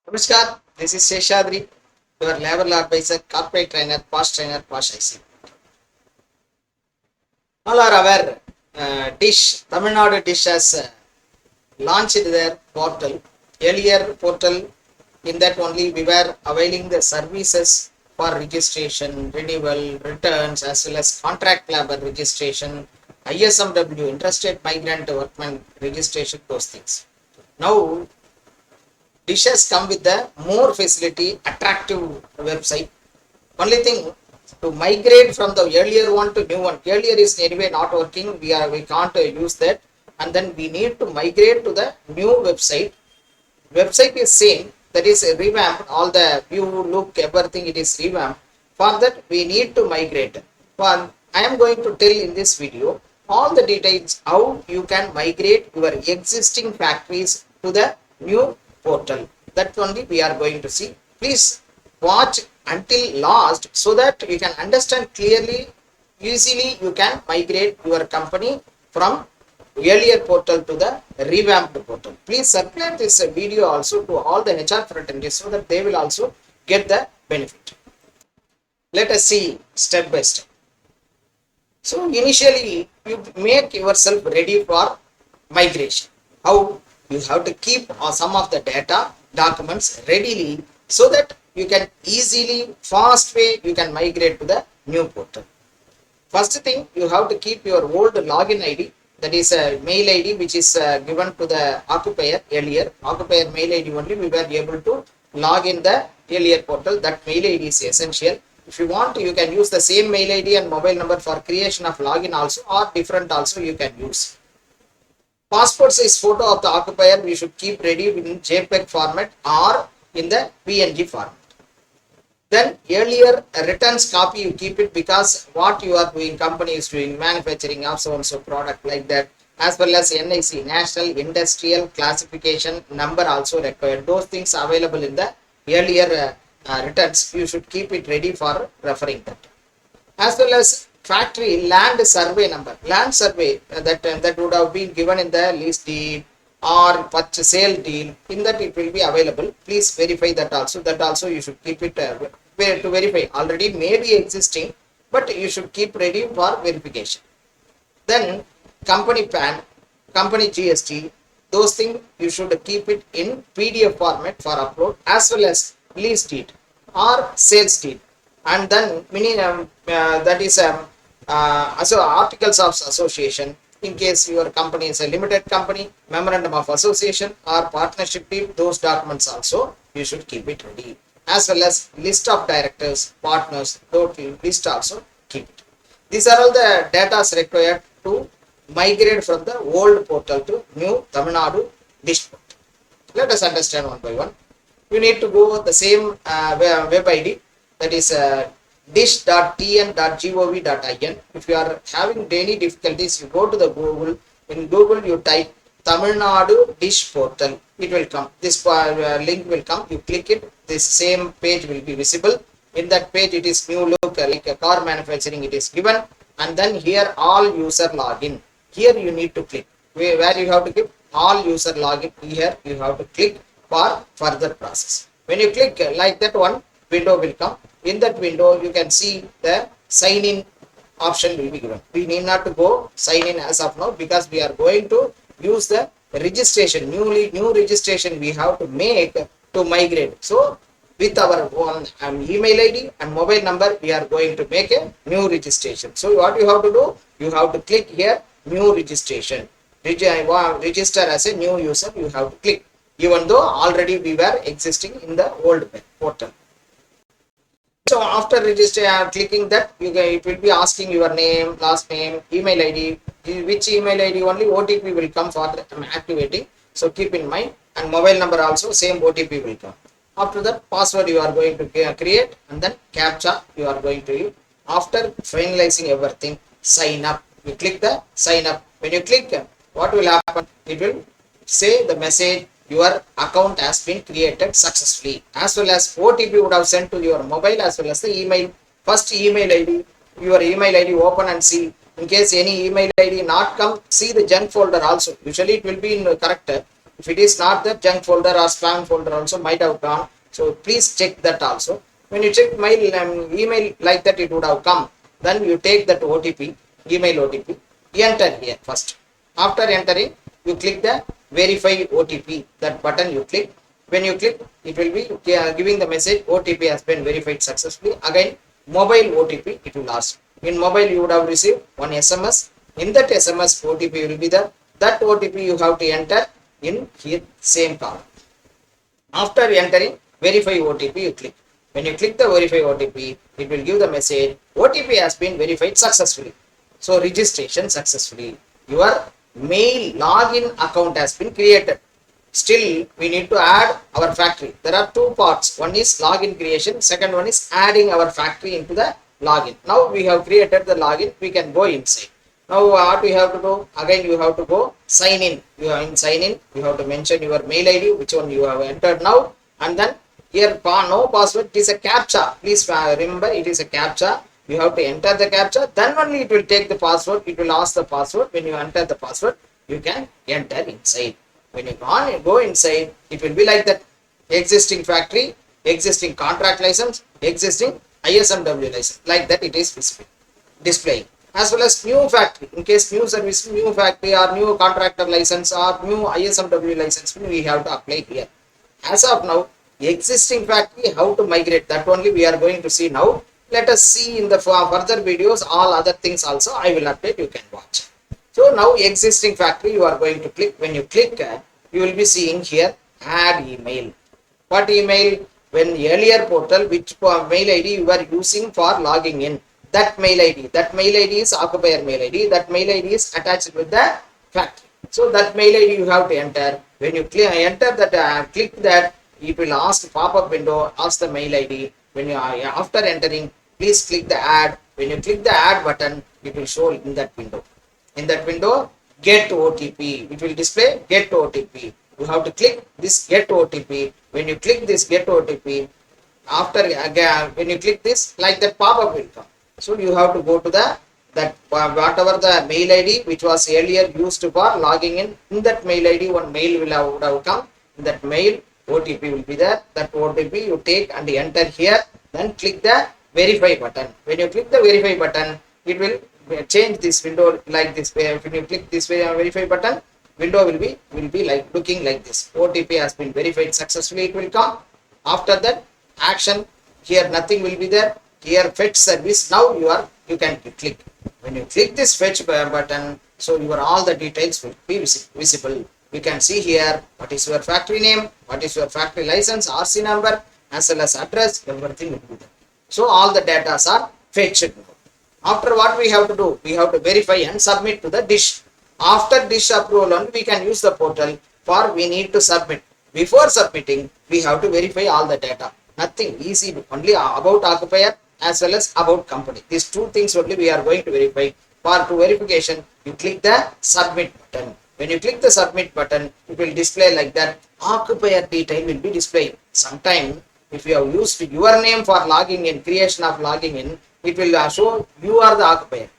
Namaskar, this is Seshadri, your level advisor, corporate trainer, POSH IC. All are aware, Tamil Nadu Dish has launched their portal. Earlier portal, in that only we were availing the services for registration, renewal, returns, as well as contract labor registration, ISMW, Interested Migrant Workman registration, those things. Now, Dish has come with the more facility, attractive website. Only thing, to migrate from the earlier one to new one. Earlier is anyway not working. We can't use that, and then we need to migrate to the new website. Website is same, that is revamped. All the view, look, everything it is revamped. For that we need to migrate. Well, I am going to tell in this video all the details how you can migrate your existing factories to the new portal. That only we are going to see. Please watch until last so that you can understand clearly, easily you can migrate your company from earlier portal to the revamped portal. Please circulate this video also to all the HR fraternities so that they will also get the benefit. Let us see step by step. So initially you make yourself ready for migration. How? You have to keep some of the data documents readily so that you can easily, fast way you can migrate to the new portal. First thing, you have to keep your old login ID, that is a mail ID which is given to the occupier earlier. Occupier mail ID only we were able to log in the earlier portal. That mail ID is essential. If you want, you can use the same mail ID and mobile number for creation of login also, or different also you can use. Passport size photo of the occupier we should keep ready in JPEG format or in the PNG format. Then earlier returns copy you keep it, because what you are doing, company is doing manufacturing of so and so product like that, as well as NIC, National Industrial Classification number also required. Those things available in the earlier returns. You should keep it ready for referring that. As well as factory land survey number, land survey that would have been given in the lease deed or purchase sale deal, in that it will be available. Please verify that also. That also you should keep it to verify. Already may be existing, but you should keep ready for verification. Then company PAN, company GST, those things you should keep it in PDF format for upload, as well as lease deed or sales deed. And then that is articles of association, in case your company is a limited company, memorandum of association or partnership deed, those documents also you should keep it ready, as well as list of directors, partners, total list also keep it. These are all the data required to migrate from the old portal to new Tamil Nadu Dish portal. Let us understand one by one. You need to go the same web ID, that is dish.tn.gov.in. If you are having any difficulties, you go to the Google. In Google, you type Tamil Nadu Dish portal. It will come. This link will come. You click it. This same page will be visible. In that page, it is new look like a car manufacturing. It is given, and then here all user login. Here you need to click. Where you have to click all user login. Here you have to click for further process. When you click like that, one window will come. In that window, you can see the sign in option will be given. We need not to go sign in as of now, because we are going to use the registration, new registration we have to make to migrate. So with our own email ID and mobile number, we are going to make a new registration. So what you have to do, you have to click here new registration. Register as a new user, you have to click, even though already we were existing in the old portal. So after clicking that, it will be asking your name, last name, email ID. Which email ID only OTP will come for activating. So keep in mind, and mobile number also same OTP will come. After that, password you are going to create, and then captcha you are going to use. After finalizing everything, sign up. You click the sign up. When you click, what will happen? It will say the message, your account has been created successfully, as well as OTP would have sent to your mobile, as well as the email. First email ID, your email ID open and see. In case any email ID not come, see the junk folder also. Usually it will be in correct. If it is not the junk folder or spam folder also might have gone. So please check that also. When you check my email like that, it would have come. Then you take that OTP, email OTP, enter here first. After entering, you click the verify OTP, that button you click. When you click, it will be giving the message OTP has been verified successfully. Again, mobile OTP, it will ask. In mobile, you would have received one SMS. In that SMS, OTP will be there. That OTP you have to enter in here same column. After entering verify OTP, you click. When you click the verify OTP, it will give the message OTP has been verified successfully. So registration successfully. Your mail login account has been created. Still, we need to add our factory. There are two parts. One is login creation. Second one is adding our factory into the login. Now we have created the login. We can go inside. Now what we have to do? Again, you have to go sign in. You are in sign in. You have to mention your mail ID, which one you have entered now, and then here no password. It is a captcha. Please remember, it is a captcha. You have to enter the captcha. Then only it will take the password. It will ask the password. When you enter the password, you can enter inside. When you go inside, it will be like that: existing factory, existing contract license, existing ISMW license. Like that, it is displaying. As well as new factory. In case new service, new factory or new contractor license or new ISMW license, we have to apply here. As of now, existing factory, how to migrate, that only we are going to see now. Let us see in the further videos. All other things also I will update. You can watch. So now existing factory, you are going to click. When you click, you will be seeing here add email. What email? When earlier portal, which mail ID you are using for logging in, that mail ID is occupier mail ID. That mail ID is attached with the factory. So that mail ID you have to enter. When you enter that, click that, it will ask pop-up window, ask the mail ID. When you after entering, please click the add. When you click the add button, it will show in that window. In that window, get OTP. It will display get OTP. You have to click this get OTP. When you click this get OTP, after again when you click this, like that pop-up will come. So you have to go to that whatever the mail ID which was earlier used for logging in that mail ID, one mail would have come. In that mail, OTP will be there. That OTP you take and enter here. Then click the verify button. When you click the verify button, it will change this window like this. When you click this verify button, window will be like looking like this. OTP has been verified successfully. It will come. After that, action here nothing will be there. Here fetch service. Now you can click. When you click this fetch button, so your all the details will be visible. You can see here what is your factory name, what is your factory license, RC number, as well as address, everything will be there. So all the data are fetched. After what we have to do, we have to verify and submit to the dish. After dish approval only we can use the portal, for we need to submit. Before submitting, we have to verify all the data. Nothing easy, only about occupier as well as about company. These two things only we are going to verify. For verification, you click the submit button. When you click the submit button, it will display like that. Occupier detail will be displayed. Sometime, if you have used your name for logging in, creation of logging in, it will show you are the occupier.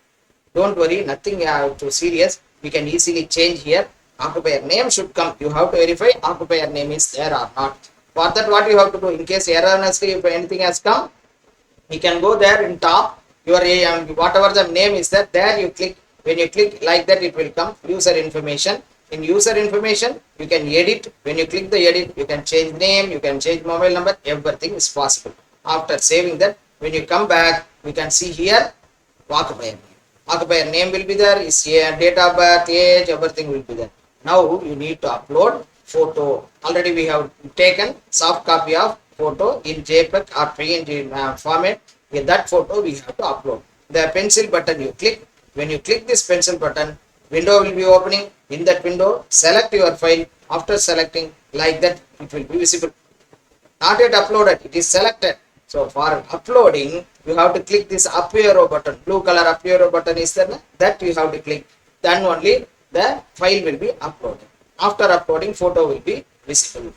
Don't worry, nothing too serious. We can easily change here. Occupier name should come. You have to verify occupier name is there or not. For that, what you have to do, in case erroneously if anything has come, you can go there in top. Your whatever the name is there you click. When you click like that, it will come user information. In user information, you can edit. When you click the edit, you can change name, you can change mobile number, everything is possible. After saving that, when you come back, you can see here occupier name. Occupier name will be there, is date of birth, age, everything will be there. Now you need to upload photo. Already we have taken soft copy of photo in JPEG or PNG format. In that photo we have to upload. The pencil button you click. When you click this pencil button, window will be opening. In that window, select your file. After selecting, like that, it will be visible. Not yet uploaded, it is selected. So for uploading, you have to click this up arrow button. Blue color up arrow button is there. That you have to click. Then only the file will be uploaded. After uploading, photo will be visible.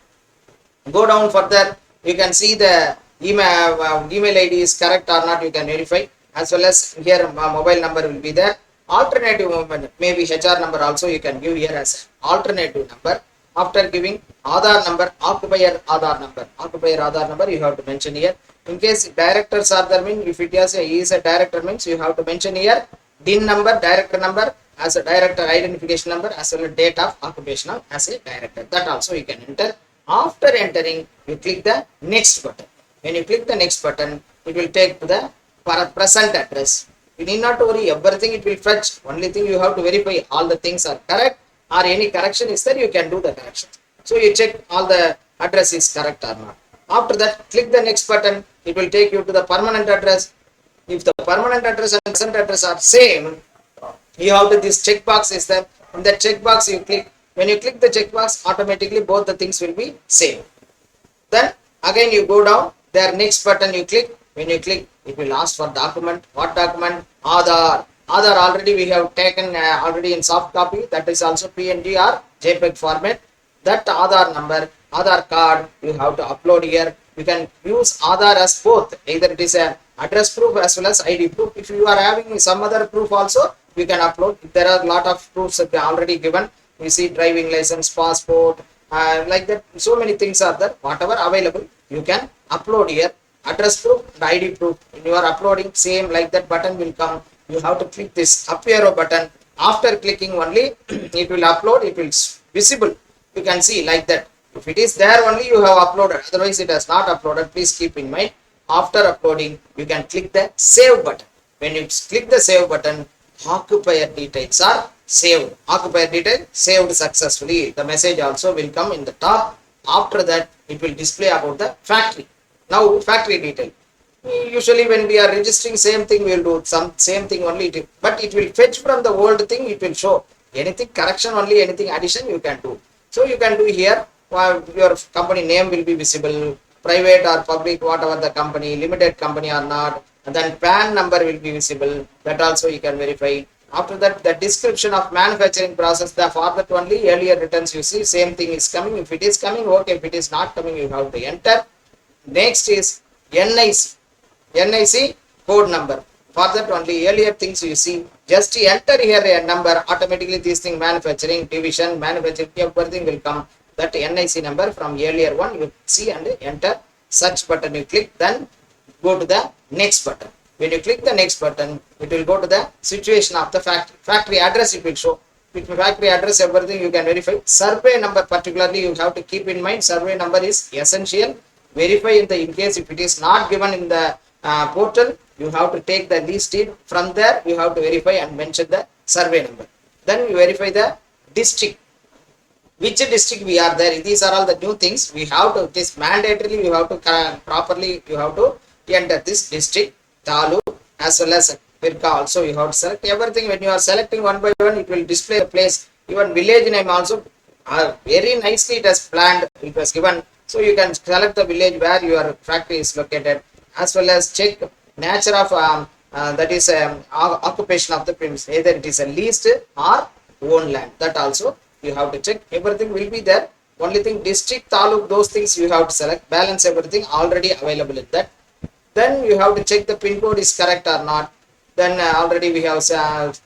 Go down further. You can see the email ID is correct or not. You can verify. As well as here mobile number will be there. Alternative maybe HR number also you can give here as alternative number. After giving Aadhaar number, occupier Aadhaar number. Occupier Aadhaar number you have to mention here. In case directors are there, mean if it is a director means you have to mention here DIN number, director number as a director identification number as well as date of occupational as a director. That also you can enter. After entering, you click the next button. When you click the next button, it will take to the present address. You need not worry, everything it will fetch. Only thing you have to verify all the things are correct or any correction is there, you can do the correction. So you check all the address is correct or not. After that, click the next button. It will take you to the permanent address. If the permanent address and present address are same, you have to this checkbox is there. In that checkbox you click. When you click the checkbox, automatically both the things will be same. Then again you go down. There next button you click. When you click, it will ask for document. What document? Aadhaar. Aadhaar already we have taken already in soft copy. That is also PNG or JPEG format. That Aadhaar number, Aadhaar card you have to upload here. You can use Aadhaar as both. Either it is a address proof as well as ID proof. If you are having some other proof also, you can upload. There are a lot of proofs that are already given. You see driving license, passport, like that. So many things are there. Whatever available, you can upload here. Address proof and ID proof. When you are uploading, same like that button will come. You have to click this up arrow button. After clicking only, it will upload. It will visible. You can see like that. If it is there only, you have uploaded. Otherwise, it has not uploaded. Please keep in mind. After uploading, you can click the save button. When you click the save button, occupier details are saved. Occupier detail saved successfully. The message also will come in the top. After that, it will display about the factory. Now, factory detail. Usually, when we are registering, same thing we will do. Some same thing only. But it will fetch from the old thing. It will show anything correction only. Anything addition you can do. So you can do here. Your company name will be visible. Private or public, whatever the company, limited company or not. And then PAN number will be visible. That also you can verify. After that, the description of manufacturing process, the for that only earlier returns you see, same thing is coming. If it is coming, okay. If it is not coming, you have to enter. Next is NIC. NIC code number. For that only earlier things you see, just enter here a number, automatically this thing manufacturing, division, manufacturing, everything will come. That NIC number from earlier one you see and enter. Search button you click, then go to the next button. When you click the next button, it will go to the situation of the factory. Factory address it will show. With factory address, everything you can verify. Survey number particularly you have to keep in mind. Survey number is essential. Verify in case if it is not given in the portal, you have to take the list deed. From there, you have to verify and mention the survey number. Then you verify the district. Which district we are there. These are all the new things. We have to, it is mandatorily, you have to properly, you have to enter this district, taluk, as well as Virka also you have to select everything. When you are selecting one by one, it will display the place. Even village name also, very nicely it has planned, it was given. So you can select the village where your factory is located, as well as check nature of that is occupation of the premise, either it is a leased or own land. That also you have to check. Everything will be there. Only thing district, taluk, those things you have to select. Balance everything already available in that. Then you have to check the pin code is correct or not. Then already we have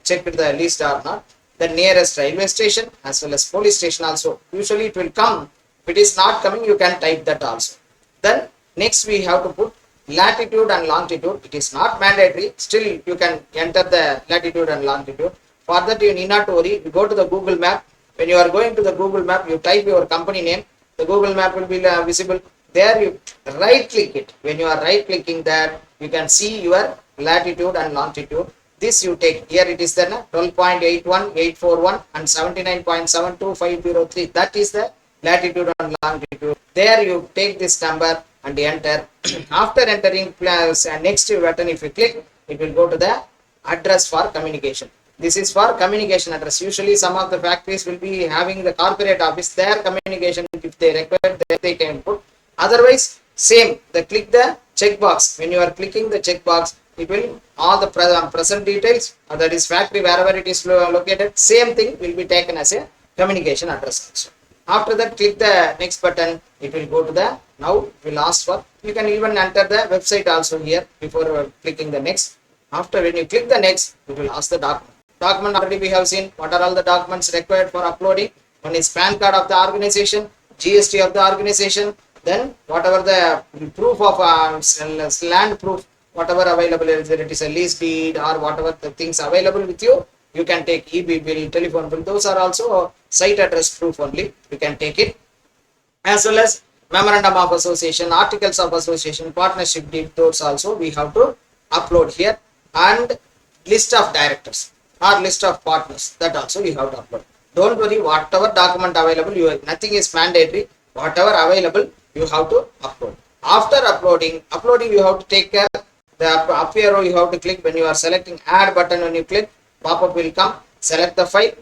checked the list or not. The nearest railway station as well as police station also. Usually it will come. If it is not coming, you can type that also. Then next we have to put latitude and longitude. It is not mandatory. Still you can enter the latitude and longitude. For that you need not worry. You go to the Google map. When you are going to the Google map, you type your company name. The Google map will be visible. There you right click it. When you are right clicking that, you can see your latitude and longitude. This you take. Here it is then 12.81841 and 79.72503. That is the latitude and longitude. There you take this number and enter. After entering next button, if you click, it will go to the address for communication. This is for communication address. Usually some of the factories will be having the corporate office. Their communication, if they require, they can put. Otherwise, same. Click the checkbox. When you are clicking the checkbox, it will all the present details, that is factory wherever it is located. Same thing will be taken as a communication address also. After that, click the next button. It will go to the now. It will ask for. You can even enter the website also here before clicking the next. After when you click the next, it will ask the document. Document already we have seen. What are all the documents required for uploading? One is PAN card of the organization, GST of the organization, then whatever the proof of land proof, whatever available, whether it is a lease deed or whatever the things available with you, you can take EB bill, telephone bill, those are also site address proof only, you can take it. As well as memorandum of association, articles of association, partnership deed, those also we have to upload here, and list of directors or list of partners, that also we have to upload. Don't worry, whatever document available, nothing is mandatory, whatever available you have to upload. After uploading you have to take care. The up arrow you have to click when you are selecting add button. When you click, pop-up will come, select the file.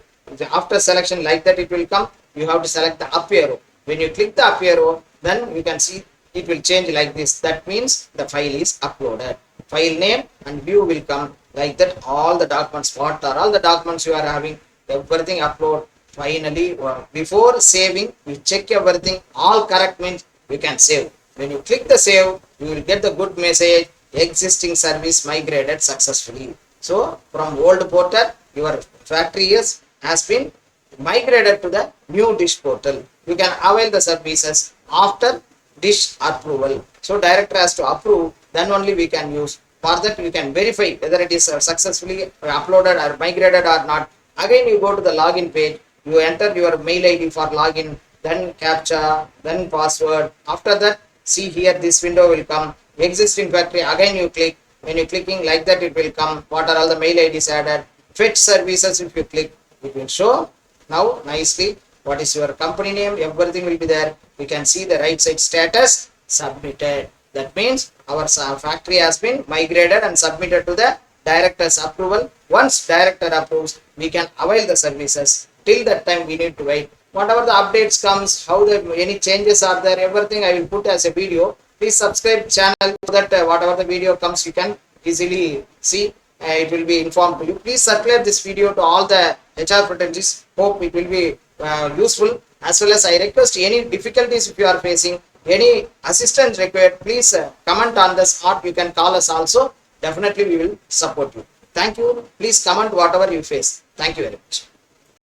After selection like that it will come, you have to select the up arrow. When you click the up arrow, then you can see it will change like this. That means the file is uploaded. File name and view will come like that. All the documents, what are all the documents you are having, everything upload. Finally, before saving, you check everything, all correct means you can save. When you click the save, you will get the good message, existing service migrated successfully. So from old portal, your factory has been migrated to the new dish portal. You can avail the services after dish approval. So director has to approve, then only we can use. For that we can verify whether it is successfully uploaded or migrated or not. Again you go to the login page, you enter your mail ID for login, then captcha, then password. After that, see here this window will come, existing factory, again you click. When you clicking like that it will come, what are all the mail IDs added. Fetch services, if you click, it will show now nicely what is your company name, everything will be there. You can see the right side status, submitted. That means our factory has been migrated and submitted to the director's approval. Once director approves, we can avail the services. Till that time we need to wait. Whatever the updates comes, how any changes are there, everything I will put as a video. Please subscribe channel so that whatever the video comes, you can easily see. It will be informed to you. Please circulate this video to all the HR professionals. Hope it will be useful. As well as I request, any difficulties if you are facing, any assistance required, please comment on this, or you can call us also. Definitely we will support you. Thank you. Please comment whatever you face. Thank you very much.